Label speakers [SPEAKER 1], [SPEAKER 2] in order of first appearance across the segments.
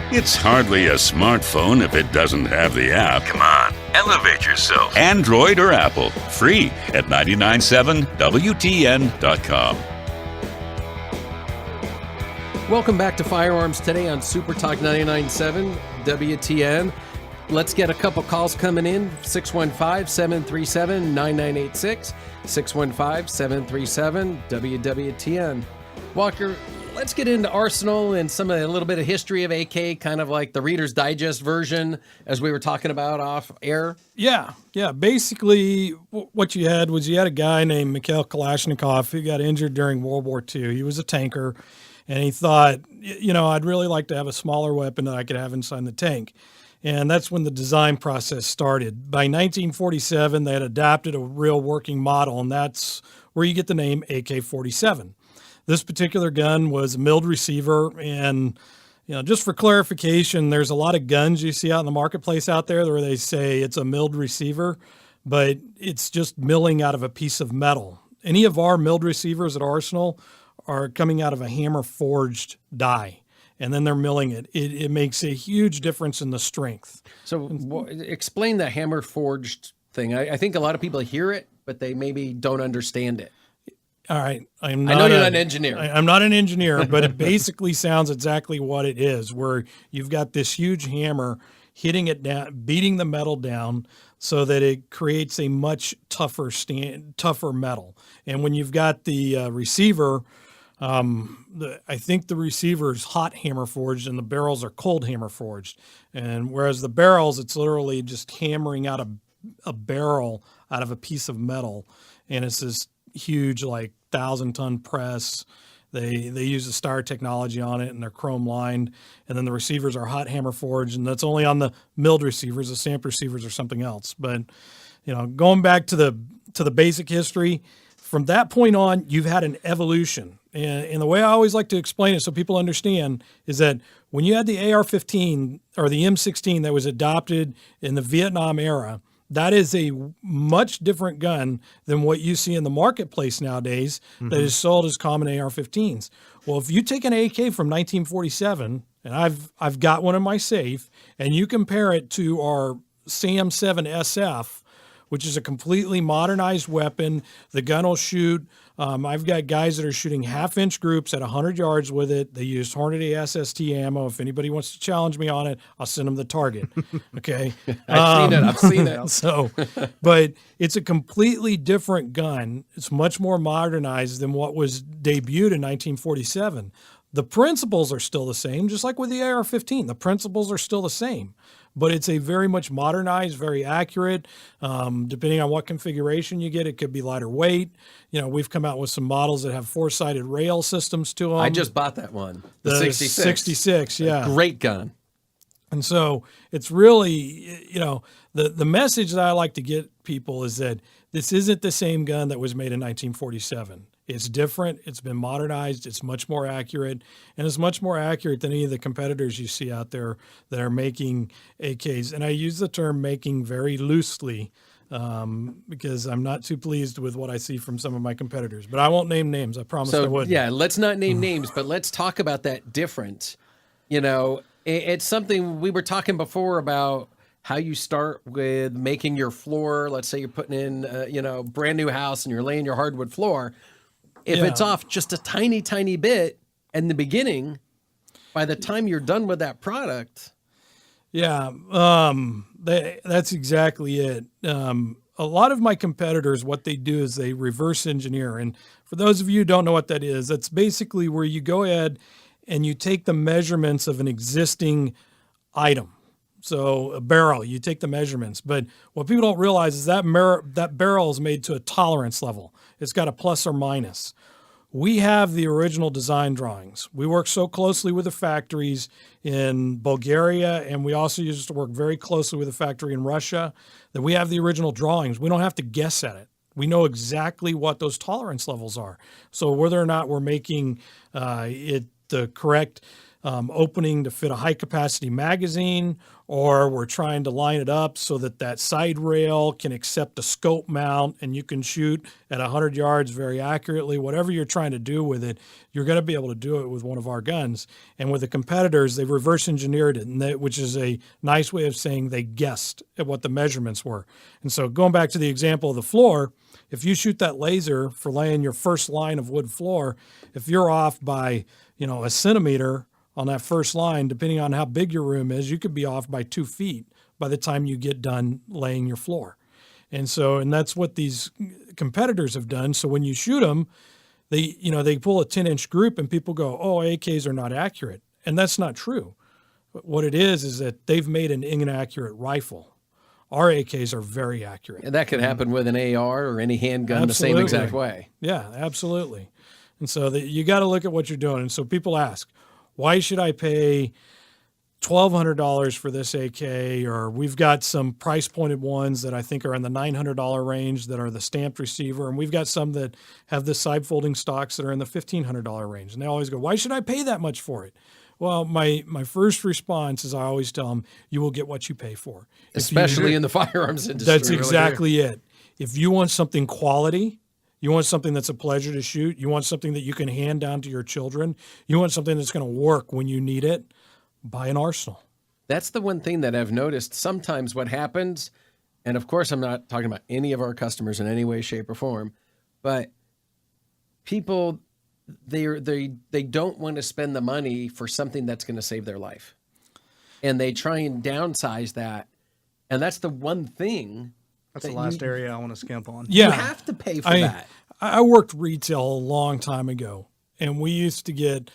[SPEAKER 1] It's hardly a smartphone if it doesn't have the app. Come on, elevate yourself. Android or Apple, free at 997WTN.com.
[SPEAKER 2] Welcome back to Firearms Today on Super Talk 99.7 WTN. Let's get a couple calls coming in. 615-737-9986. 615-737-WWTN. Walker, let's get into Arsenal and a little bit of history of AK, kind of like the Reader's Digest version, as we were talking about off air.
[SPEAKER 3] Yeah. Basically, what you had a guy named Mikhail Kalashnikov who got injured during World War II. He was a tanker, and he thought, I'd really like to have a smaller weapon that I could have inside the tank. And that's when the design process started. By 1947, they had adapted a real working model, and that's where you get the name AK-47. This particular gun was a milled receiver, and just for clarification, there's a lot of guns you see out in the marketplace out there where they say it's a milled receiver, but it's just milling out of a piece of metal. Any of our milled receivers at Arsenal are coming out of a hammer-forged die, and then they're milling it. It makes a huge difference in the strength.
[SPEAKER 2] So explain the hammer-forged thing. I think a lot of people hear it, but they maybe don't understand it.
[SPEAKER 3] All right.
[SPEAKER 2] I know you're not an engineer.
[SPEAKER 3] I'm not an engineer, but it basically sounds exactly what it is, where you've got this huge hammer hitting it down, beating the metal down so that it creates a much tougher metal. And when you've got the receiver, I think the receiver is hot hammer forged and the barrels are cold hammer forged. And whereas the barrels, it's literally just hammering out a barrel out of a piece of metal. And it's this huge, 1,000-ton press. They use the Star technology on it, and they're chrome lined. And then the receivers are hot hammer forged, and that's only on the milled receivers. The stamped receivers are something else. But going back to the basic history, from that point on, you've had an evolution. And the way I always like to explain it so people understand is that when you had the AR-15 or the M16 that was adopted in the Vietnam era, that is a much different gun than what you see in the marketplace nowadays that is sold as common AR-15s. Well, if you take an AK from 1947, and I've got one in my safe, and you compare it to our SAM-7 SF, which is a completely modernized weapon, the gun will shoot. I've got guys that are shooting half-inch groups at 100 yards with it. They use Hornady SST ammo. If anybody wants to challenge me on it, I'll send them the target. Okay?
[SPEAKER 2] I've seen it.
[SPEAKER 3] So, but it's a completely different gun. It's much more modernized than what was debuted in 1947. The principles are still the same, just like with the AR-15. The principles are still the same, but it's a very much modernized, very accurate. Depending on what configuration you get, it could be lighter weight. We've come out with some models that have four-sided rail systems to them.
[SPEAKER 2] I just bought that one, the 66.
[SPEAKER 3] 66, yeah.
[SPEAKER 2] Great gun.
[SPEAKER 3] And so it's really, the message that I like to get people is that this isn't the same gun that was made in 1947. It's different. It's been modernized. It's much more accurate, and it's much more accurate than any of the competitors you see out there that are making AKs. And I use the term making very loosely because I'm not too pleased with what I see from some of my competitors. But I won't name names. I promised I wouldn't.
[SPEAKER 2] Yeah, let's not name names, but let's talk about that difference. It's something we were talking before about how you start with making your floor. Let's say you're putting in, brand new house and you're laying your hardwood floor. If it's off just a tiny, tiny bit in the beginning, by the time you're done with that product.
[SPEAKER 3] Yeah, that's exactly it. A lot of my competitors, what they do is they reverse engineer. And for those of you who don't know what that is, that's basically where you go ahead and you take the measurements of an existing item. So a barrel, you take the measurements. But what people don't realize is that barrel is made to a tolerance level. It's got a plus or minus. We have the original design drawings. We work so closely with the factories in Bulgaria, and we also used to work very closely with the factory in Russia, that we have the original drawings. We don't have to guess at it. We know exactly what those tolerance levels are. So whether or not we're making it the correct opening to fit a high capacity magazine, or we're trying to line it up so that that side rail can accept a scope mount and you can shoot at 100 yards very accurately. Whatever you're trying to do with it, you're going to be able to do it with one of our guns. And with the competitors, they've reverse engineered it, which is a nice way of saying they guessed at what the measurements were. And so going back to the example of the floor, if you shoot that laser for laying your first line of wood floor, if you're off by, a centimeter on that first line, depending on how big your room is, you could be off by 2 feet by the time you get done laying your floor. And that's what these competitors have done. So when you shoot them, they pull a 10-inch group and people go, oh, AKs are not accurate. And that's not true. What it is that they've made an inaccurate rifle. Our AKs are very accurate.
[SPEAKER 2] And that could happen with an AR or any handgun
[SPEAKER 3] Absolutely.
[SPEAKER 2] the same exact way.
[SPEAKER 3] Yeah, absolutely. And so you got to look at what you're doing. And so people ask, why should I pay $1,200 for this AK? Or we've got some price pointed ones that I think are in the $900 range that are the stamped receiver. And we've got some that have the side folding stocks that are in the $1,500 range. And they always go, why should I pay that much for it? Well, my first response is I always tell them, you will get what you pay for.
[SPEAKER 2] Especially in the firearms industry.
[SPEAKER 3] That's exactly it. If you want something quality, you want something that's a pleasure to shoot, you want something that you can hand down to your children, you want something that's going to work when you need it, buy an Arsenal.
[SPEAKER 2] That's the one thing that I've noticed sometimes what happens, and of course I'm not talking about any of our customers in any way, shape, or form, but people, they don't want to spend the money for something that's going to save their life. And they try and downsize that. And that's the one thing.
[SPEAKER 4] That's the last area I want to skimp on.
[SPEAKER 3] Yeah.
[SPEAKER 2] You have to pay for that.
[SPEAKER 3] I worked retail a long time ago, and we used to get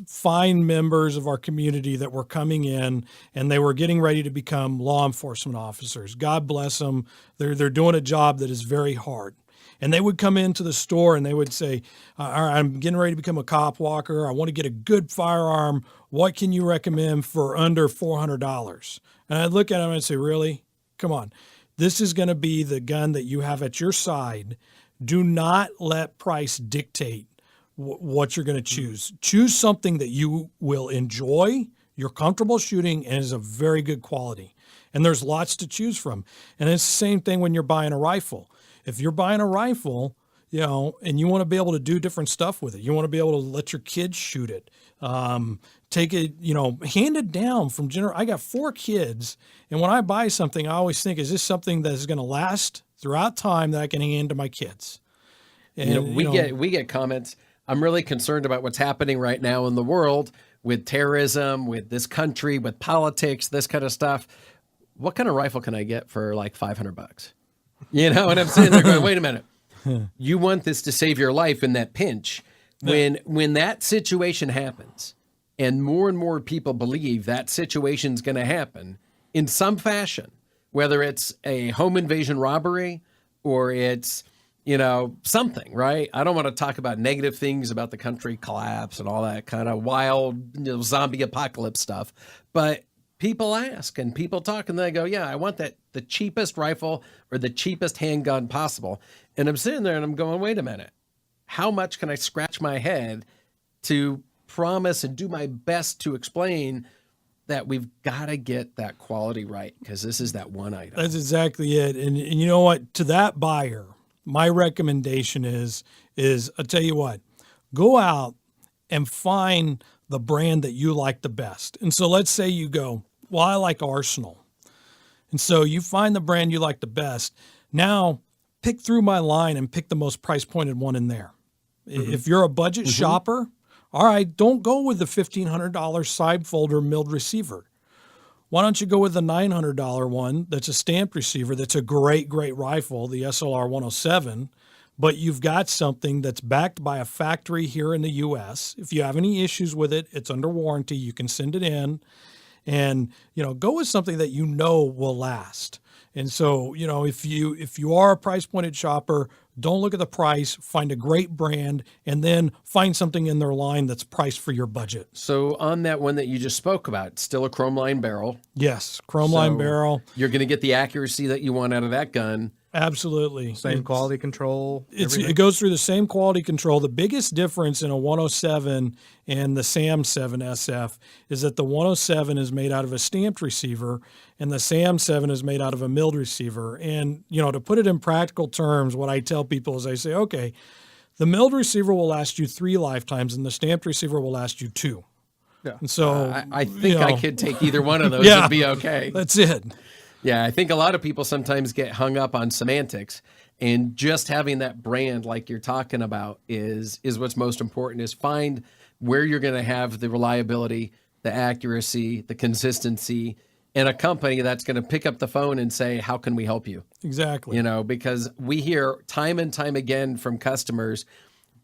[SPEAKER 3] fine members of our community that were coming in, and they were getting ready to become law enforcement officers. God bless them. They're doing a job that is very hard. And they would come into the store and they would say, all right, I'm getting ready to become a cop walker. I want to get a good firearm. What can you recommend for under $400? And I'd look at them and say, really? Come on. This is going to be the gun that you have at your side. Do not let price dictate what you're going to choose. Choose something that you will enjoy, you're comfortable shooting, and is of very good quality. And there's lots to choose from. And it's the same thing when you're buying a rifle. If you're buying a rifle, and you want to be able to do different stuff with it, you want to be able to let your kids shoot it, take it, hand it down from I got 4 kids. And when I buy something, I always think, is this something that is going to last throughout time that I can hand to my kids? And
[SPEAKER 2] we get comments. I'm really concerned about what's happening right now in the world with terrorism, with this country, with politics, this kind of stuff. What kind of rifle can I get for like $500? And I'm sitting there going, wait a minute. You want this to save your life in that pinch. When that situation happens and more people believe that situation's going to happen in some fashion, whether it's a home invasion robbery or it's, something, right? I don't want to talk about negative things about the country collapse and all that kind of wild zombie apocalypse stuff. But people ask and people talk and they go, yeah, I want the cheapest rifle or the cheapest handgun possible. And I'm sitting there and I'm going, wait a minute. How much can I scratch my head to promise and do my best to explain that we've got to get that quality right? Because this is that one item.
[SPEAKER 3] That's exactly it. And you know what? To that buyer, my recommendation is I'll tell you what, go out and find the brand that you like the best. And so let's say you go, well, I like Arsenal. And so you find the brand you like the best. Now pick through my line and pick the most price pointed one in there. Mm-hmm. If you're a budget shopper, all right, don't go with the $1,500 side folder milled receiver. Why don't you go with the $900 one that's a stamped receiver that's a great rifle, the SLR 107, but you've got something that's backed by a factory here in the U.S. If you have any issues with it, it's under warranty. You can send it in. And, go with something that will last. And so, if you are a price pointed shopper, don't look at the price, find a great brand, and then find something in their line that's priced for your budget.
[SPEAKER 2] So on that one that you just spoke about, still a chrome line barrel.
[SPEAKER 3] Yes, chrome line barrel.
[SPEAKER 2] You're going to get the accuracy that you want out of that gun.
[SPEAKER 3] Absolutely.
[SPEAKER 4] Same quality control.
[SPEAKER 3] It goes through the same quality control. The biggest difference in a 107 and the SAM 7 SF is that the 107 is made out of a stamped receiver and the SAM 7 is made out of a milled receiver. And, to put it in practical terms, what I tell people is I say, okay, the milled receiver will last you 3 lifetimes and the stamped receiver will last you 2.
[SPEAKER 4] Yeah.
[SPEAKER 3] And so
[SPEAKER 2] I think I could take either one of those
[SPEAKER 3] Yeah.
[SPEAKER 2] and be okay.
[SPEAKER 3] That's it.
[SPEAKER 2] Yeah, I think a lot of people sometimes get hung up on semantics, and just having that brand like you're talking about is what's most important, is find where you're going to have the reliability, the accuracy, the consistency, and a company that's going to pick up the phone and say, how can we help you?
[SPEAKER 3] Exactly.
[SPEAKER 2] Because we hear time and time again from customers,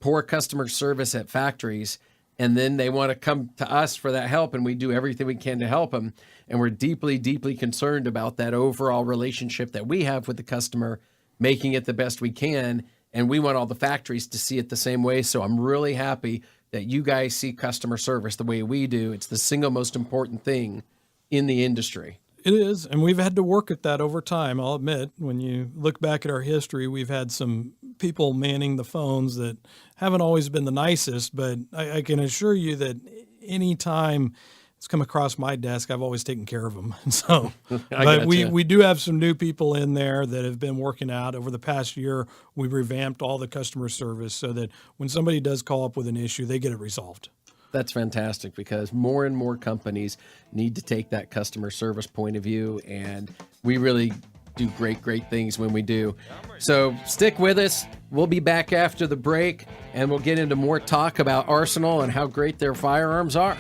[SPEAKER 2] poor customer service at factories, and then they want to come to us for that help, and we do everything we can to help them. And we're deeply, deeply concerned about that overall relationship that we have with the customer, making it the best we can. And we want all the factories to see it the same way. So I'm really happy that you guys see customer service the way we do. It's the single most important thing in the industry.
[SPEAKER 3] It is, and we've had to work at that over time. I'll admit, when you look back at our history, we've had some people manning the phones that haven't always been the nicest, but I can assure you that any time it's come across my desk, I've always taken care of them. So, but we do have some new people in there that have been working out. Over the past year, we've revamped all the customer service so that when somebody does call up with an issue, they get it resolved.
[SPEAKER 2] That's fantastic, because more and more companies need to take that customer service point of view, and we really do great things when we do. So stick with us. We'll be back after the break, and we'll get into more talk about Arsenal and how great their firearms are.